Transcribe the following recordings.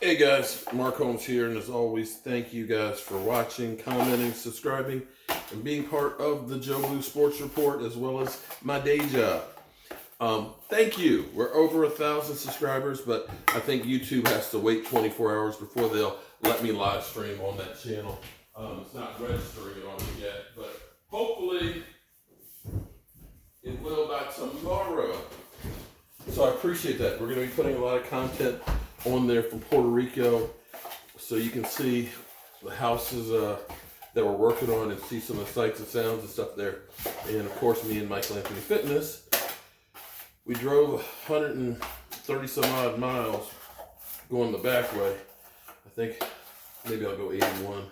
Hey guys, Mark Holmes here, and as always, thank you guys for watching, commenting, subscribing, and being part of the Joe Blue Sports Report as well as my day job. Thank you. We're over 1,000 subscribers, but I think YouTube has to wait 24 hours before they'll let me live stream on that channel. It's not registering it on me yet, but hopefully it will by tomorrow. So I appreciate that. We're going to be putting a lot of content on there from Puerto Rico, so you can see the houses that we're working on and see some of the sights and sounds and stuff there. And of course, me and Michael Anthony Fitness, we drove 130 some odd miles going the back way. I think maybe I'll go 81,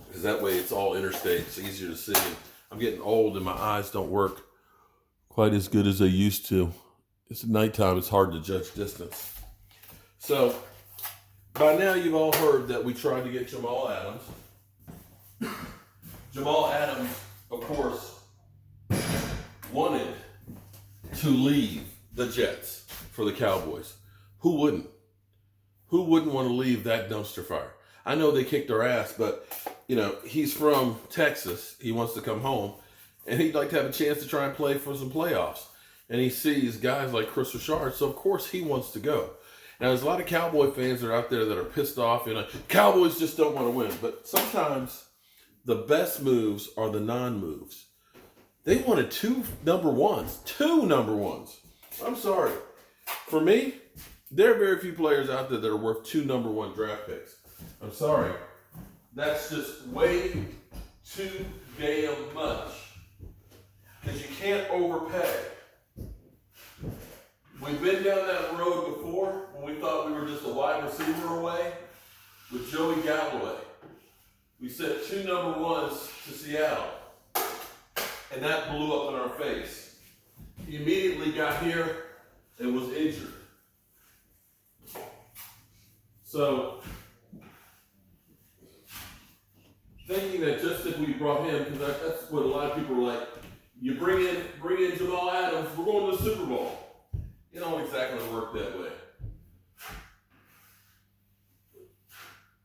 because that way it's all interstate. It's easier to see. I'm getting old and my eyes don't work quite as good as they used to. It's nighttime, it's hard to judge distance. So, by now you've all heard that we tried to get Jamal Adams. Jamal Adams, of course, wanted to leave the Jets for the Cowboys. Who wouldn't? Who wouldn't want to leave that dumpster fire? I know they kicked our ass, but, he's from Texas. He wants to come home, and he'd like to have a chance to try and play for some playoffs. And he sees guys like Chris Richard, so of course he wants to go. Now, there's a lot of Cowboy fans that are out there that are pissed off. Cowboys just don't want to win. But sometimes the best moves are the non-moves. They wanted two number ones. I'm sorry. For me, there are very few players out there that are worth 2 number 1 draft picks. I'm sorry. That's just way too damn much. Because you can't overpay. We've been down that road before when we thought we were just a wide receiver away with Joey Galloway. We sent 2 number 1s to Seattle, and that blew up in our face. He immediately got here and was injured. So, thinking that just if we brought him, because that's what a lot of people are like, you bring in Jamal Adams, we're going to the Super Bowl. It don't exactly work that way.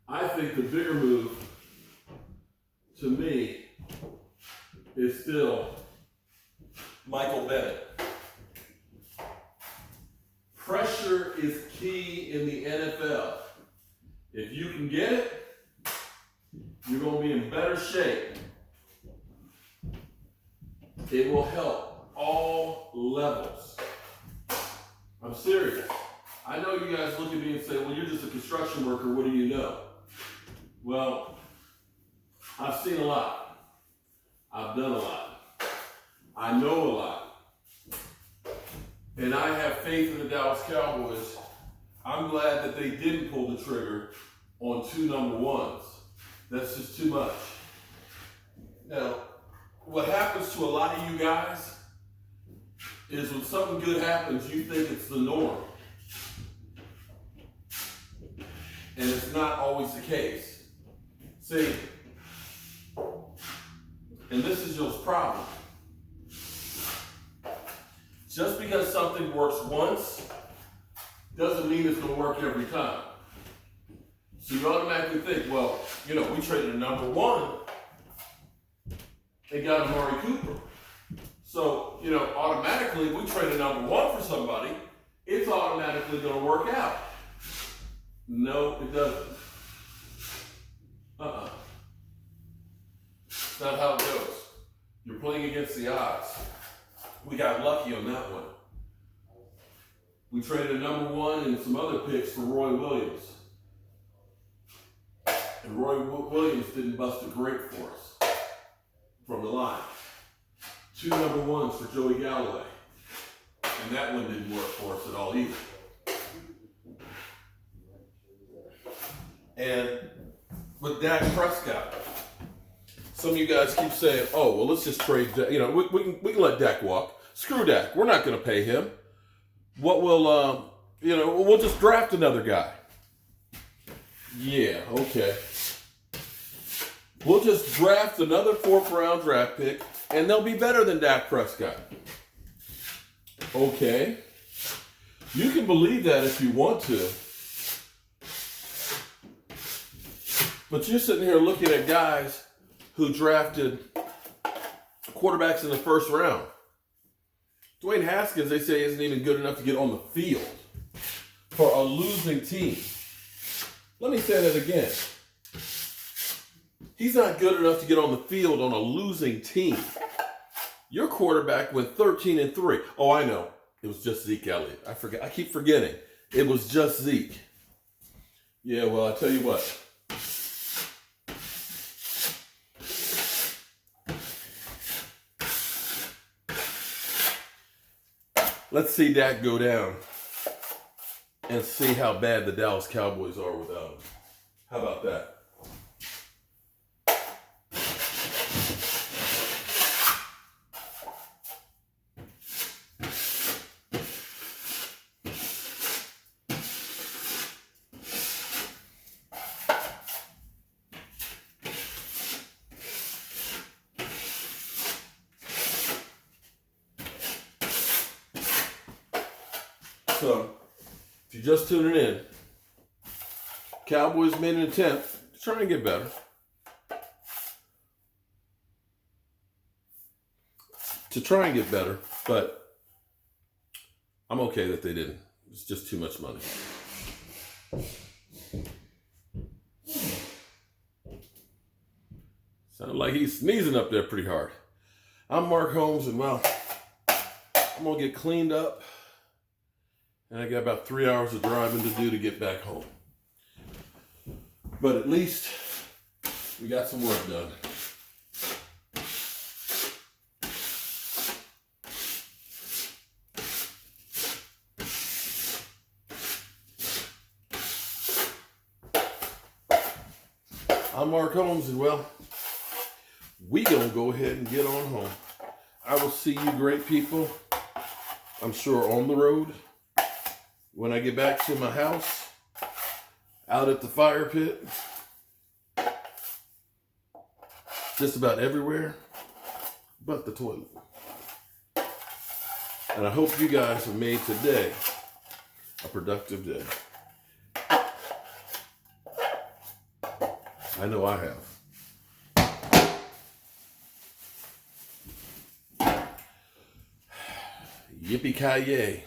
I think the bigger move, to me, is still Michael Bennett. Pressure is key in the NFL. If you can get it, you're going to be in better shape. It will help all levels. I'm serious. I know you guys look at me and say, well, you're just a construction worker. What do you know? Well, I've seen a lot. I've done a lot. I know a lot. And I have faith in the Dallas Cowboys. I'm glad that they didn't pull the trigger on 2 number 1s. That's just too much. Now, what happens to a lot of you guys is when something good happens, you think it's the norm. And it's not always the case. See, and this is your problem. Just because something works once doesn't mean it's going to work every time. So you automatically think, well, we traded a number 1 and got Amari Cooper. So, automatically, if we trade a number 1 for somebody, it's automatically going to work out. No, it doesn't. It's not how it goes. You're playing against the odds. We got lucky on that one. We traded a number 1 and some other picks for Roy Williams. And Roy Williams didn't bust a grape for us from the line. 2 number 1s for Joey Galloway. And that one didn't work for us at all either. And with Dak Prescott, some of you guys keep saying, oh, well, let's just trade Dak. We can let Dak walk. Screw Dak. We're not going to pay him. What will, we'll just draft another guy. Yeah, okay. We'll just draft another 4th round draft pick, and they'll be better than Dak Prescott. Okay. You can believe that if you want to. But you're sitting here looking at guys who drafted quarterbacks in the first round. Dwayne Haskins, they say, isn't even good enough to get on the field for a losing team. Let me say that again. He's not good enough to get on the field on a losing team. Your quarterback went 13-3. Oh, I know. It was just Zeke Elliott. I keep forgetting. It was just Zeke. Yeah, well, I tell you what. Let's see Dak go down and see how bad the Dallas Cowboys are without him. How about that? So, if you're just tuning in, Cowboys made an attempt to try and get better. But I'm okay that they didn't. It's just too much money. Sounded like he's sneezing up there pretty hard. I'm Mark Holmes, and well, I'm going to get cleaned up. And I got about 3 hours of driving to do to get back home. But at least we got some work done. I'm Mark Holmes, and well, we gonna go ahead and get on home. I will see you great people, I'm sure, on the road. When I get back to my house, out at the fire pit, just about everywhere but the toilet. And I hope you guys have made today a productive day. I know I have. Yippee-ki-yay.